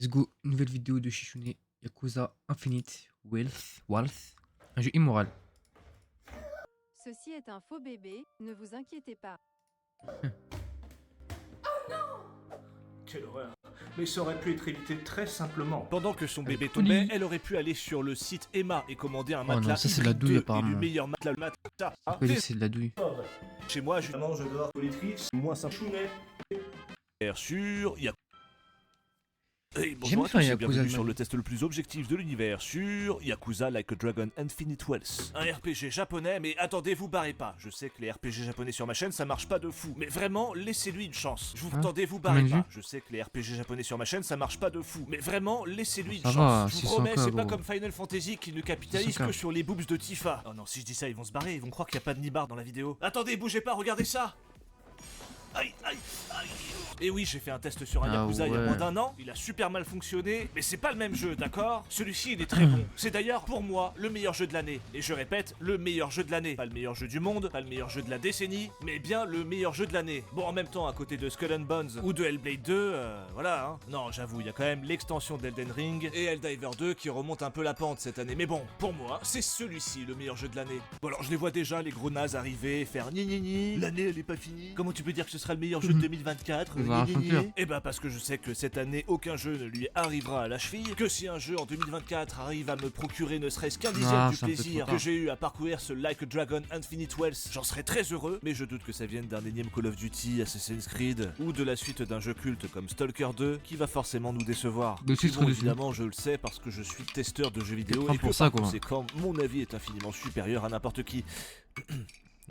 Let's go, nouvelle vidéo de Shishune, Yakuza Infinite Wealth, un jeu immoral. Ceci est un faux bébé, ne vous inquiétez pas. Quelle horreur. Mais ça aurait pu être évité très simplement. Pendant que son bébé Folie. tombait, elle aurait pu aller sur le site Emma et commander un Oh non, matelas ça, c'est de la hybride douille, 2 et apparemment. du meilleur matelas. Le matelas. Pourquoi il dit que c'est de la douille? Chez moi, je Évidemment, je dors politrice, moins ça chounet. suis sûr, il y a... Hey, J'ai bonjour jamais à fait un tous et Yakuza bienvenue de sur ma le vie. test le plus objectif de l'univers sur Yakuza Like a Dragon Infinite Wealth. Un RPG japonais, mais attendez, vous barrez pas. Je sais que les RPG japonais sur ma chaîne, ça marche pas de fou. Mais vraiment, laissez-lui une chance. Je vous Hein? attendez, vous Combien barrez de pas. vues? Je sais que les RPG japonais sur ma chaîne, ça marche pas de fou. Mais vraiment, laissez-lui une Ça chance. va, Je vous 600K, promets, c'est pas gros. comme Final Fantasy qui ne capitalise 600K. que sur les boobs de Tifa. Oh non, si je dis ça, ils vont se barrer. Ils vont croire qu'il y a pas de nibar dans la vidéo. Attendez, bougez pas, regardez ça. Aïe, aïe, aïe. Et oui, j'ai fait un test sur un Ah Yakuza il y a ouais. moins d'un an, il a super mal fonctionné, mais c'est pas le même jeu, d'accord? Celui-ci, il est très bon. C'est d'ailleurs, pour moi, le meilleur jeu de l'année. Et je répète, le meilleur jeu de l'année. Pas le meilleur jeu du monde, pas le meilleur jeu de la décennie, mais bien le meilleur jeu de l'année. Bon, en même temps, à côté de Skull and Bones ou de Hellblade 2, voilà, hein. Non, j'avoue, il y a quand même l'extension d'Elden Ring et Helldiver 2 qui remonte un peu la pente cette année. Mais bon, pour moi, c'est celui-ci le meilleur jeu de l'année. Bon, alors je les vois déjà, les gros nazes arriver, faire ni ni ni. L'année, elle est pas finie. Comment tu peux dire que ce sera le meilleur jeu de 2024? Il va avoir un chanteur. Eh ben parce que je sais que cette année aucun jeu ne lui arrivera à la cheville, que si un jeu en 2024 arrive à me procurer ne serait-ce qu'un dixième Ah, du c'est un peu plaisir trop que tard. j'ai eu à parcourir ce Like a Dragon Infinite Wealth, j'en serais très heureux, mais je doute que ça vienne d'un énième Call of Duty, Assassin's Creed, ou de la suite d'un jeu culte comme Stalker 2, qui va forcément nous décevoir. Dessus, Puis bon, dessus. évidemment, je le sais parce que je suis testeur de jeux vidéo prends et que pour ça, par quoi. conséquent, mon avis est infiniment supérieur à n'importe qui.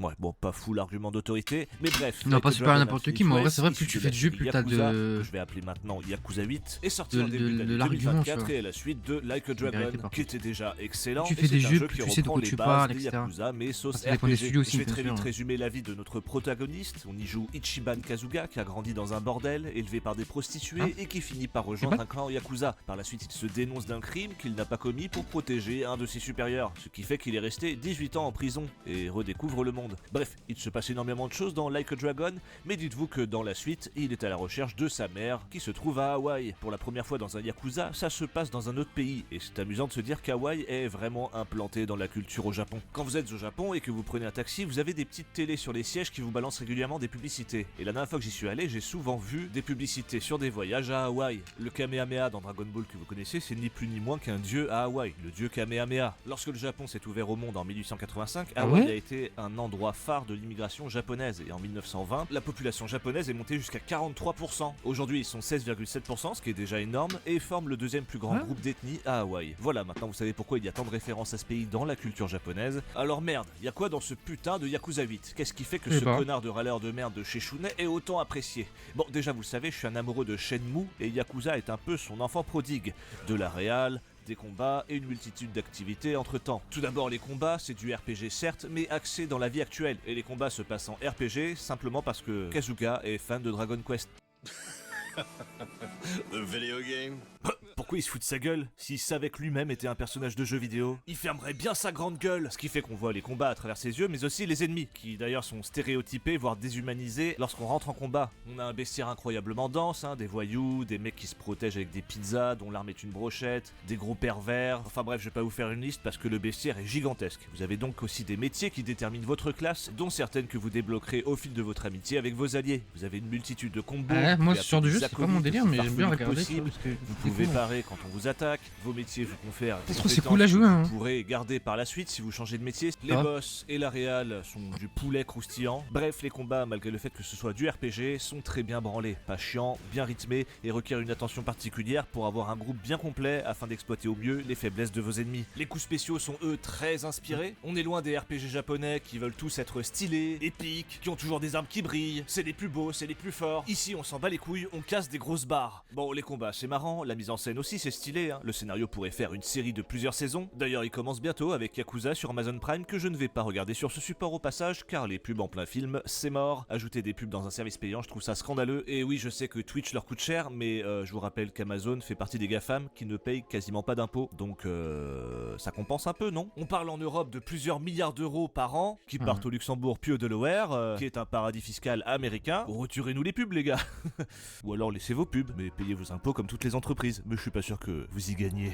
Ouais, bon, pas fou l'argument d'autorité, mais bref. Non, Like pas a super à Dragon n'importe qui, Infinite mais en vrai, Wealth, c'est vrai, plus issu tu de fais la de jeux, série plus t'as Yakuza, de- que je vais appeler maintenant Yakuza 8, est sorti en de début d'année l'argument, 2024 tu vois. et est la suite de Like a vérité, Dragon, par qui était déjà excellent. Tu et fais des c'est un jeux, jeu plus qui tu sais de reprend quoi les tu bases parles, des etc. Yakuza, mais sauce Ça dépend des RPG. studios aussi, Je vais bien très sûr. vite résumer la vie de notre protagoniste. On y joue Ichiban Kazuga, qui a grandi dans un bordel, élevé par des prostituées, Hein et qui finit par rejoindre un clan Yakuza. Par la suite, il se dénonce d'un crime qu'il n'a pas commis pour protéger un de ses supérieurs, ce qui fait qu'il est resté 18 ans en prison et redécouvre le monde. Bref, il se passe énormément de choses dans Like a Dragon, mais dites-vous que dans la suite, il est à la recherche de sa mère, qui se trouve à Hawaï. Pour la première fois dans un Yakuza, ça se passe dans un autre pays, et c'est amusant de se dire qu'Hawaï est vraiment implanté dans la culture au Japon. Quand vous êtes au Japon et que vous prenez un taxi, vous avez des petites télés sur les sièges qui vous balancent régulièrement des publicités. Et la dernière fois que j'y suis allé, j'ai souvent vu des publicités sur des voyages à Hawaï. Le Kamehameha dans Dragon Ball que vous connaissez, c'est ni plus ni moins qu'un dieu à Hawaï, le dieu Kamehameha. Lorsque le Japon s'est ouvert au monde en 1885, Ah Hawaï ouais a été un endroit phare de l'immigration japonaise, et en 1920, la population japonaise est montée jusqu'à 43%. Aujourd'hui, ils sont 16,7%, ce qui est déjà énorme, et forment le deuxième plus grand Ouais. groupe d'ethnie à Hawaï. Voilà, maintenant vous savez pourquoi il y a tant de références à ce pays dans la culture japonaise. Alors merde, il y a quoi dans ce putain de Yakuza 8? Qu'est-ce qui fait que Je sais ce pas. connard de râleur de merde de chez Shune est autant apprécié? Bon, déjà vous le savez, je suis un amoureux de Shenmue, et Yakuza est un peu son enfant prodigue. De la réal, des combats et une multitude d'activités entre temps. Tout d'abord les combats, c'est du RPG certes, mais axé dans la vie actuelle, et les combats se passent en RPG simplement parce que Kazuga est fan de Dragon Quest. The video game? Pourquoi il se fout de sa gueule? S'il savait que lui-même était un personnage de jeu vidéo, il fermerait bien sa grande gueule. Ce qui fait qu'on voit les combats à travers ses yeux, mais aussi les ennemis, qui d'ailleurs sont stéréotypés, voire déshumanisés lorsqu'on rentre en combat. On a un bestiaire incroyablement dense, hein, des voyous, des mecs qui se protègent avec des pizzas, dont l'arme est une brochette, des gros pervers, enfin bref, je vais pas vous faire une liste parce que le bestiaire est gigantesque. Vous avez donc aussi des métiers qui déterminent votre classe, dont certaines que vous débloquerez au fil de votre amitié avec vos alliés. Vous avez une multitude de combos. Ouais, moi, vous ce genre de appelez jeu, des c'est pas mon acolytes délire, aussi mais j'aime bien farfelus que regarder, tu vois, possible. parce que Vous c'est pouvez cool. parer quand on vous attaque, vos métiers vous confèrent des Ça se trouve, c'est compétences cool à jouer, que hein. vous pourrez garder par la suite si vous changez de métier. Les Ah. boss et la réal sont du poulet croustillant. Bref, les combats, malgré le fait que ce soit du RPG, sont très bien branlés, pas chiants, bien rythmés et requièrent une attention particulière pour avoir un groupe bien complet afin d'exploiter au mieux les faiblesses de vos ennemis. Les coups spéciaux sont eux très inspirés. On est loin des RPG japonais qui veulent tous être stylés, épiques, qui ont toujours des armes qui brillent, c'est les plus beaux, c'est les plus forts. Ici on s'en bat les couilles, on casse des grosses barres. Bon, les combats c'est marrant, la mise en scène aussi aussi c'est stylé, hein. Le scénario pourrait faire une série de plusieurs saisons. D'ailleurs il commence bientôt avec Yakuza sur Amazon Prime que je ne vais pas regarder sur ce support au passage car les pubs en plein film c'est mort. Ajouter des pubs dans un service payant je trouve ça scandaleux. Et oui je sais que Twitch leur coûte cher mais je vous rappelle qu'Amazon fait partie des GAFAM qui ne payent quasiment pas d'impôts. Donc ça compense un peu non? On parle en Europe de plusieurs milliards d'euros par an qui partent au Luxembourg puis au Delaware qui est un paradis fiscal américain. Retirez-nous les pubs les gars. Ou alors laissez vos pubs mais payez vos impôts comme toutes les entreprises. Mais je suis pas sûr que vous y gagnez.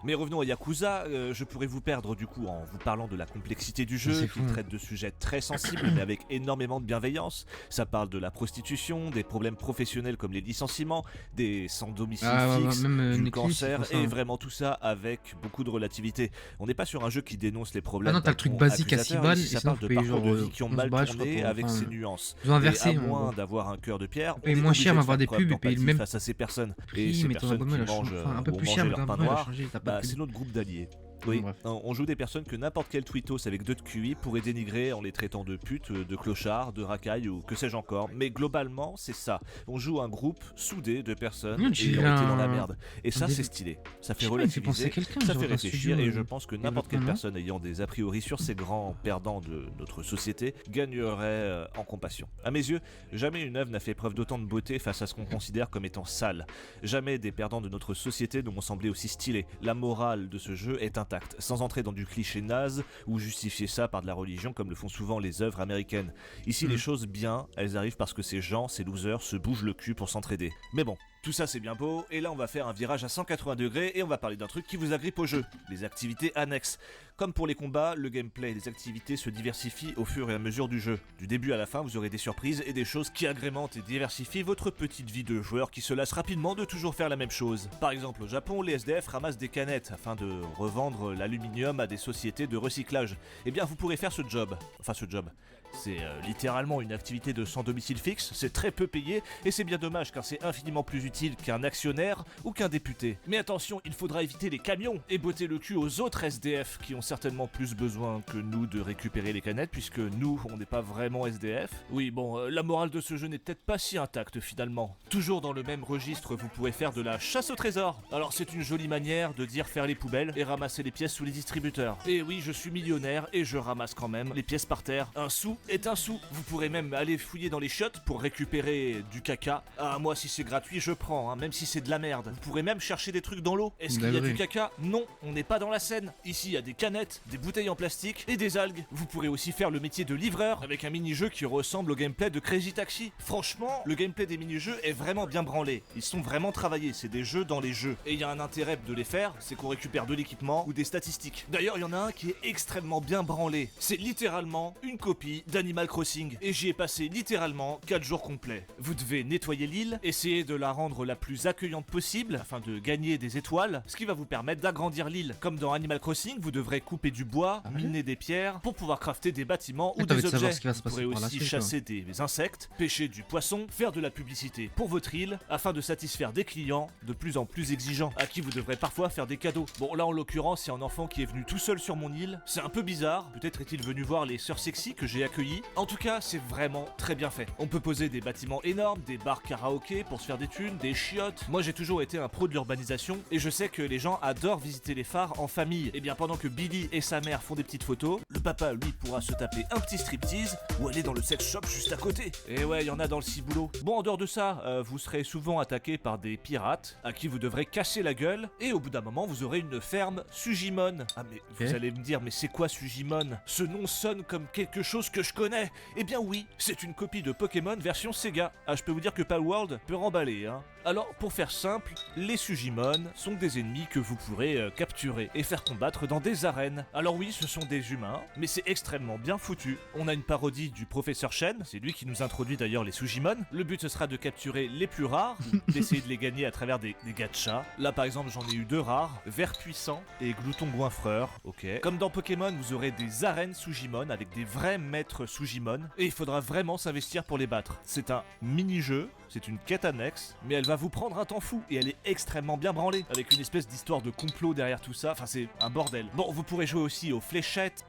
Mais revenons à Yakuza, je pourrais vous perdre du coup en vous parlant de la complexité du jeu qui traite de sujets très sensibles mais avec énormément de bienveillance. Ça parle de la prostitution, des problèmes professionnels comme les licenciements, des sans domicile fixe, du cancer et vraiment tout ça avec beaucoup de relativité. On n'est pas sur un jeu qui dénonce les problèmes. Ah non, t'as le truc basique à 6 balles, ça parle de parcours de vie qui ont mal tourné avec ses nuances. Ils ont inversé. Et à moins d'avoir un cœur de pierre, on est moins cher à avoir des pubs et payer le même face à ces personnes. Et ces personnes qui mangent un peu plus cher, leur pain noir, bah, c'est notre groupe d'alliés. Oui, on joue des personnes que n'importe quel tweetos avec 2 de QI pourrait dénigrer en les traitant de putes, de clochards, de racailles ou que sais-je encore. Mais globalement, c'est ça. On joue un groupe soudé de personnes ayant été dans la merde. Et ça, c'est stylé. Ça fait relativiser, ça fait réfléchir et je pense que n'importe quelle personne ayant des a priori sur ces grands perdants de notre société gagnerait en compassion. À mes yeux, jamais une œuvre n'a fait preuve d'autant de beauté face à ce qu'on considère comme étant sale. Jamais des perdants de notre société ne m'ont semblé aussi stylés. La morale de ce jeu est intacte, sans entrer dans du cliché naze ou justifier ça par de la religion comme le font souvent les œuvres américaines. Ici les choses bien, elles arrivent parce que ces gens, ces losers, se bougent le cul pour s'entraider. Mais bon, tout ça c'est bien beau, et là on va faire un virage à 180 degrés et on va parler d'un truc qui vous agrippe au jeu, les activités annexes. Comme pour les combats, le gameplay et les activités se diversifient au fur et à mesure du jeu. Du début à la fin, vous aurez des surprises et des choses qui agrémentent et diversifient votre petite vie de joueur qui se lasse rapidement de toujours faire la même chose. Par exemple, au Japon, les SDF ramassent des canettes afin de revendre l'aluminium à des sociétés de recyclage. Eh bien, vous pourrez faire ce job. Enfin, ce job. C'est littéralement une activité de sans domicile fixe, c'est très peu payé et c'est bien dommage car c'est infiniment plus utile qu'un actionnaire ou qu'un député. Mais attention, il faudra éviter les camions et botter le cul aux autres SDF qui ont certainement plus besoin que nous de récupérer les canettes puisque nous, on n'est pas vraiment SDF. Oui bon, la morale de ce jeu n'est peut-être pas si intacte finalement. Toujours dans le même registre, vous pourrez faire de la chasse au trésor. Alors c'est une jolie manière de dire faire les poubelles et ramasser les pièces sous les distributeurs. Et oui, je suis millionnaire et je ramasse quand même les pièces par terre. Un sou est un sou. Vous pourrez même aller fouiller dans les chiottes pour récupérer du caca. Ah, moi, si c'est gratuit, je prends, hein, même si c'est de la merde. Vous pourrez même chercher des trucs dans l'eau. Est-ce qu'il y a du caca? Non, on n'est pas dans la Seine. Ici, il y a des canettes, des bouteilles en plastique et des algues. Vous pourrez aussi faire le métier de livreur avec un mini-jeu qui ressemble au gameplay de Crazy Taxi. Franchement, le gameplay des mini-jeux est vraiment bien branlé. Ils sont vraiment travaillés, c'est des jeux dans les jeux. Et il y a un intérêt de les faire, c'est qu'on récupère de l'équipement ou des statistiques. D'ailleurs, il y en a un qui est extrêmement bien branlé. C'est littéralement une copie d'Animal Crossing. Et j'y ai passé littéralement 4 jours complets. Vous devez nettoyer l'île, essayer de la rendre la plus accueillante possible afin de gagner des étoiles, ce qui va vous permettre d'agrandir l'île. Comme dans Animal Crossing, vous devrez couper du bois, miner des pierres pour pouvoir crafter des bâtiments ou des objets. Vous pourrez aussi chasser des insectes, pêcher du poisson, faire de la publicité pour votre île afin de satisfaire des clients de plus en plus exigeants à qui vous devrez parfois faire des cadeaux. Bon là en l'occurrence, il y a un enfant qui est venu tout seul sur mon île. C'est un peu bizarre, peut-être est-il venu voir les sœurs sexy que j'ai accueillies. En tout cas, c'est vraiment très bien fait. On peut poser des bâtiments énormes, des bars karaoké pour se faire des thunes, des chiottes. Moi j'ai toujours été un pro de l'urbanisation et je sais que les gens adorent visiter les phares en famille. Et bien pendant que Billy et sa mère font des petites photos, le papa lui pourra se taper un petit striptease ou aller dans le sex shop juste à côté. Et ouais, il y en a dans le ciboulot. Bon, en dehors de ça, vous serez souvent attaqué par des pirates à qui vous devrez casser la gueule et au bout d'un moment vous aurez une ferme Sujimon. Ah mais vous allez me dire, mais c'est quoi Sujimon? Ce nom sonne comme quelque chose que je connais. Eh bien oui, c'est une copie de Pokémon version Sega. Ah, je peux vous dire que Palworld peut remballer, hein. Alors, pour faire simple, les Sujimon sont des ennemis que vous pourrez capturer et faire combattre dans des arènes. Alors oui, ce sont des humains, mais c'est extrêmement bien foutu. On a une parodie du professeur Shen, c'est lui qui nous introduit d'ailleurs les Sujimon. Le but ce sera de capturer les plus rares, d'essayer de les gagner à travers des gachas. Là par exemple, j'en ai eu 2 rares, Ver Puissant et Glouton Goinfreur, ok. Comme dans Pokémon, vous aurez des arènes Sujimon avec des vrais maîtres Sujimon et il faudra vraiment s'investir pour les battre. C'est un mini-jeu, c'est une quête annexe, mais elle va vous prendre un temps fou et elle est extrêmement bien branlée, avec une espèce d'histoire de complot derrière tout ça, enfin c'est un bordel. Bon, vous pourrez jouer aussi aux fléchettes.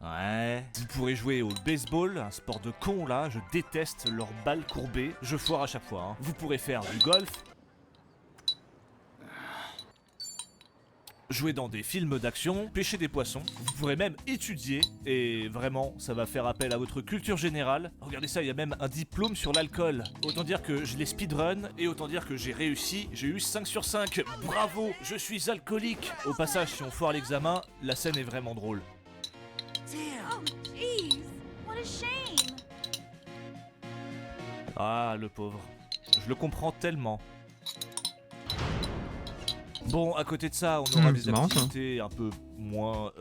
Ouais. Vous pourrez jouer au baseball, un sport de con là, je déteste leurs balles courbées, je foire à chaque fois, hein. Vous pourrez faire du golf. jouer dans des films d'action, pêcher des poissons, vous pourrez même étudier, et vraiment, ça va faire appel à votre culture générale. Regardez ça, il y a même un diplôme sur l'alcool. Autant dire que je l'ai speedrun, et autant dire que j'ai réussi, j'ai eu 5 sur 5. Bravo, je suis alcoolique. Au passage, si on foire l'examen, la scène est vraiment drôle. Oh, jeez. What a shame. Ah, le pauvre. Je le comprends tellement. Bon, à côté de ça, on aura des c'est marrant, ça. activités un peu moins...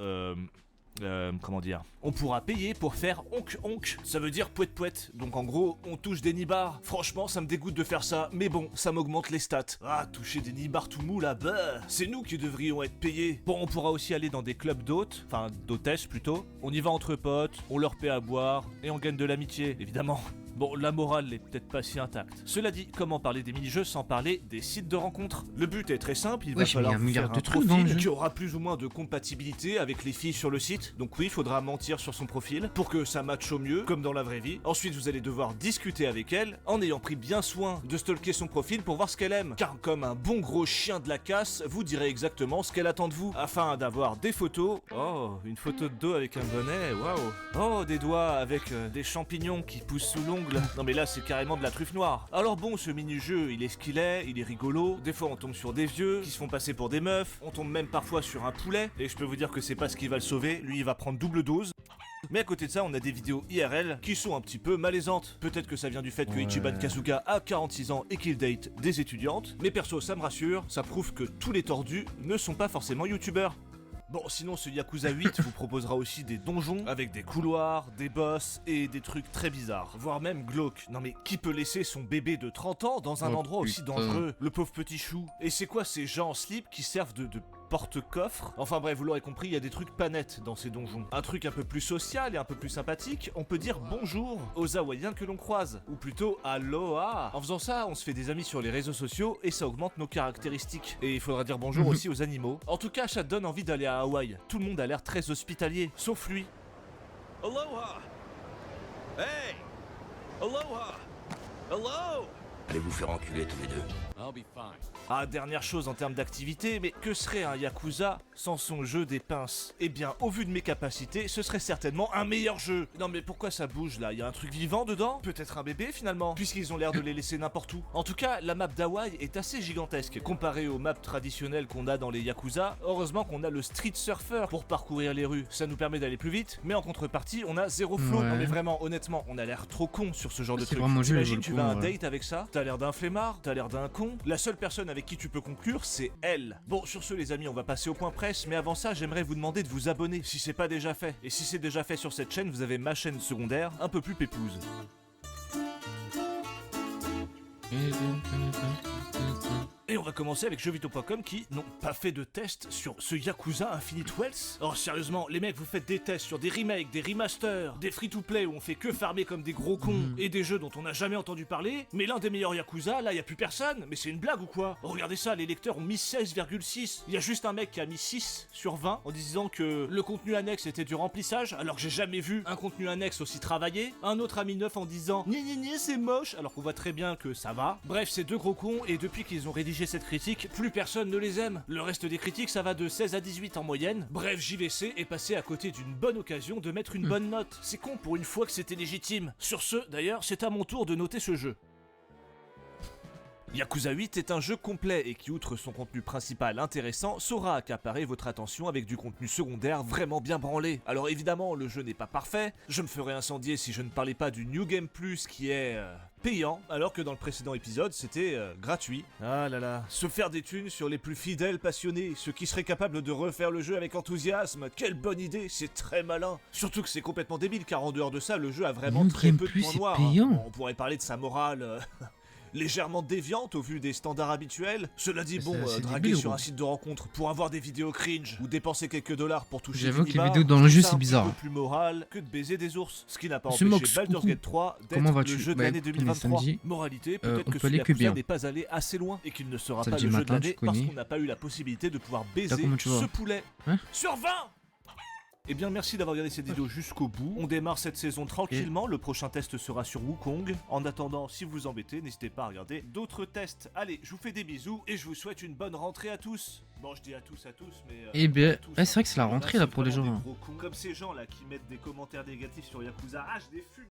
comment dire, on pourra payer pour faire onk, ça veut dire pouet. Donc en gros, on touche des nibards. Franchement, ça me dégoûte de faire ça, mais bon, ça m'augmente les stats. Ah, toucher des nibards tout mous là-bas, c'est nous qui devrions être payés. Bon, on pourra aussi aller dans des clubs d'hôtes, enfin d'hôtesses plutôt. On y va entre potes, on leur paie à boire, et on gagne de l'amitié, évidemment. Bon, la morale n'est peut-être pas si intacte. Cela dit, comment parler des mini-jeux sans parler des sites de rencontres? Le but est très simple, il va Wesh, mais il y a falloir un vous milliard faire de un trucs dans le profil jeu. qui aura plus ou moins de compatibilité avec les filles sur le site. Donc oui, il faudra mentir sur son profil pour que ça matche au mieux, comme dans la vraie vie. Ensuite, vous allez devoir discuter avec elle en ayant pris bien soin de stalker son profil pour voir ce qu'elle aime. Car comme un bon gros chien de la casse, vous direz exactement ce qu'elle attend de vous. Afin d'avoir des photos... Oh, une photo de dos avec un bonnet, waouh. Oh, des doigts avec des champignons qui poussent sous l'ongle. Non mais là, c'est carrément de la truffe noire. Alors bon, ce mini-jeu, il est ce qu'il est, il est rigolo. Des fois, on tombe sur des vieux qui se font passer pour des meufs. On tombe même parfois sur un poulet. Et je peux vous dire que c'est pas ce qui va le sauver. Lui, il va prendre double dose. Mais à côté de ça, on a des vidéos IRL qui sont un petit peu malaisantes. Peut-être que ça vient du fait que Ichiban Kasuga a 46 ans et qu'il date des étudiantes. Mais perso, ça me rassure, ça prouve que tous les tordus ne sont pas forcément youtubeurs. Bon, sinon ce Yakuza 8 vous proposera aussi des donjons avec des couloirs, des boss et des trucs très bizarres, voire même glauques. Non mais qui peut laisser son bébé de 30 ans dans un Oh, endroit aussi putain. dangereux? Le pauvre petit chou. Et c'est quoi ces gens en slip qui servent de porte-coffre? Enfin bref, vous l'aurez compris, il y a des trucs pas nets dans ces donjons. Un truc un peu plus social et un peu plus sympathique, on peut dire bonjour aux Hawaïens que l'on croise, ou plutôt aloha. En faisant ça, on se fait des amis sur les réseaux sociaux et ça augmente nos caractéristiques. Et il faudra dire bonjour aussi aux animaux. En tout cas, ça donne envie d'aller à Hawaï. Tout le monde a l'air très hospitalier, sauf lui. Aloha! Hey! Aloha! Hello! Allez vous faire enculer tous les deux. I'll be fine. Ah, dernière chose en termes d'activité, mais que serait un Yakuza sans son jeu des pinces? Eh bien, au vu de mes capacités, ce serait certainement un meilleur jeu. Non mais pourquoi ça bouge là? Y a un truc vivant dedans? Peut-être un bébé finalement? Puisqu'ils ont l'air de les laisser n'importe où. En tout cas, la map d'Hawaï est assez gigantesque. Comparée aux maps traditionnelles qu'on a dans les Yakuza, heureusement qu'on a le Street Surfer pour parcourir les rues. Ça nous permet d'aller plus vite, mais en contrepartie, on a zéro flow. Ouais. Non mais vraiment, honnêtement, on a l'air trop con sur ce genre de C'est truc. vraiment joli, T'imagines, le tu coup, vas à un ouais. date avec ça? T'as l'air d'un flemmard? T'as l'air d'un con? La seule personne avec qui tu peux conclure, c'est elle. Bon, sur ce les amis, on va passer au point presse, mais avant ça, j'aimerais vous demander de vous abonner si c'est pas déjà fait. Et si c'est déjà fait sur cette chaîne, vous avez ma chaîne secondaire, un peu plus pépouse. Et on va commencer avec jeuxvideo.com qui n'ont pas fait de test sur ce Yakuza Infinite Wealth. Oh sérieusement, les mecs, vous faites des tests sur des remakes, des remasters, des free-to-play où on fait que farmer comme des gros cons et des jeux dont on n'a jamais entendu parler. Mais l'un des meilleurs Yakuza, là, y a plus personne. Mais c'est une blague ou quoi? Regardez ça, les lecteurs ont mis 16,6. Il y a juste un mec qui a mis 6 sur 20 en disant que le contenu annexe était du remplissage, alors que j'ai jamais vu un contenu annexe aussi travaillé. Un autre a mis 9 en disant gna c'est moche, alors qu'on voit très bien que ça va. Bref, c'est deux gros cons et depuis qu'ils ont rédigé cette critique, plus personne ne les aime. Le reste des critiques, ça va de 16 à 18 en moyenne. Bref, JVC est passé à côté d'une bonne occasion de mettre une bonne note. C'est con pour une fois que c'était légitime. Sur ce, d'ailleurs, c'est à mon tour de noter ce jeu. Yakuza 8 est un jeu complet et qui, outre son contenu principal intéressant, saura accaparer votre attention avec du contenu secondaire vraiment bien branlé. Alors évidemment, le jeu n'est pas parfait, je me ferais incendier si je ne parlais pas du New Game Plus qui est... payant, alors que dans le précédent épisode, c'était gratuit. Ah là là, se faire des thunes sur les plus fidèles passionnés, ceux qui seraient capables de refaire le jeu avec enthousiasme, quelle bonne idée, c'est très malin. Surtout que c'est complètement débile, car en dehors de ça, le jeu a vraiment New très Game peu de Plus, points c'est noirs. payant. Bon, on pourrait parler de sa morale... légèrement déviante au vu des standards habituels. Cela dit, bon, C'est draguer débile, sur gros. un site de rencontre pour avoir des vidéos cringe ou dépenser quelques dollars pour toucher J'avoue des que les nibards, vidéos dans le jeu, c'est c'est un bizarre. petit peu plus moral que de baiser des ours. Ce qui n'a pas Monsieur empêché Mox, Baldur's coucou. Gate 3 d'être Comment le vas-tu? jeu de Bah, l'année écoute, on est 2023. samedi. Moralité, On peut-être que peut ce aller que Yakuza bien. n'est pas allé assez loin et qu'il ne sera pas Samedi le jeu de matin, l'année tu parce connais. qu'on n'a pas eu la possibilité de pouvoir baiser comment tu vas? ce poulet. Hein Sur 20. Eh bien merci d'avoir regardé cette vidéo jusqu'au bout. On démarre cette saison tranquillement, le prochain test sera sur Wukong. En attendant, si vous vous embêtez, n'hésitez pas à regarder d'autres tests. Allez, je vous fais des bisous et je vous souhaite une bonne rentrée à tous. Bon, je dis à tous, mais... Eh bien, à tous, ouais, c'est vrai que c'est la rentrée là pour les gens. vraiment Hein. des gros cons. Comme ces gens là qui mettent des commentaires négatifs sur Yakuza. Ah, je les fume.